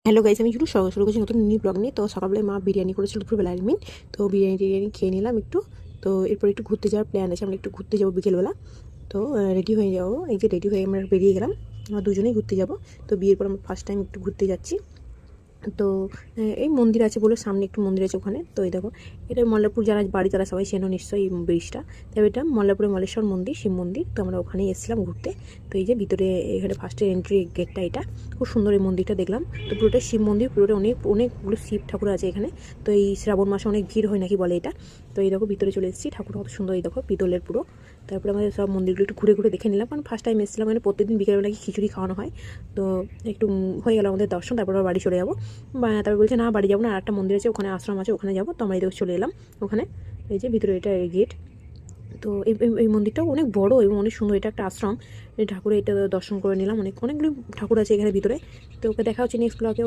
Hello guys, আমি শুরু করছি নতুন মিনি ব্লগ নিয়ে। তো সকালবেলায় মা বিরিয়ানি করেছিল দুপুরবেলা মিন। তো বিরিয়ানি খেয়ে নিলাম একটু। তো এরপর একটু ঘুরতে যাওয়ার প্ল্যান আছে, আমরা একটু ঘুরতে যাবো বিকেলবেলা। তো রেডি হয়ে যাবো, এই যে রেডি হয়ে আমরা বেরিয়ে গেলাম, আমরা দুজনেই ঘুরতে যাব। তো বিয়ের পর আমরা ফার্স্ট টাইম একটু ঘুরতে যাচ্ছি। তো এই মন্দির আছে বলে, সামনে একটু মন্দির আছে ওখানে। তো এই দেখো, এটা মল্লারপুর যারা বাড়ি তারা সবাই চেনো নিশ্চয়ই এই ব্রিজটা। তবে এটা মল্লারপুরে মল্লেশ্বর মন্দির, শিব মন্দির। তো আমরা ওখানেই এসেছিলাম ঘুরতে। তো এই যে ভিতরে এখানে ফার্স্টে এন্ট্রি গেটটা, এটা খুব সুন্দর এই মন্দিরটা দেখলাম। তো পুরোটা শিব মন্দির, পুরোটা অনেকগুলো শিব ঠাকুর আছে এখানে। তো এই শ্রাবণ মাসে অনেক ভিড় হয় নাকি বলে এটা। তো এই দেখো ভিতরে চলে এসেছি, ঠাকুর কত সুন্দর, এই দেখো পিতলের পুরো। তারপরে আমাদের সব মন্দিরগুলো একটু ঘুরে ঘুরে দেখে নিলাম, কারণ ফার্স্ট টাইম এসেছিলাম। মানে প্রত্যেকদিন বিকেলবেলা নাকি খিচুড়ি খাওয়ানো হয়। তো একটু হয়ে গেল আমাদের দর্শন, তারপর বাড়ি চলে যাবো। তারপর বলছে না বাড়ি যাবো না, আরেকটা মন্দির আছে ওখানে, আশ্রম আছে ওখানে যাবো। তো আমরা এদিকে চলে এলাম ওখানে। এই যে ভিতরে এটা গেট। তো এই মন্দিরটাও অনেক বড় এবং অনেক সুন্দর, এটা একটা আশ্রম। এই ঠাকুরের এটা দর্শন করে নিলাম, অনেকগুলি ঠাকুর আছে এখানে ভিতরে। তো ওকে দেখা হচ্ছে নেক্সট ব্লগে।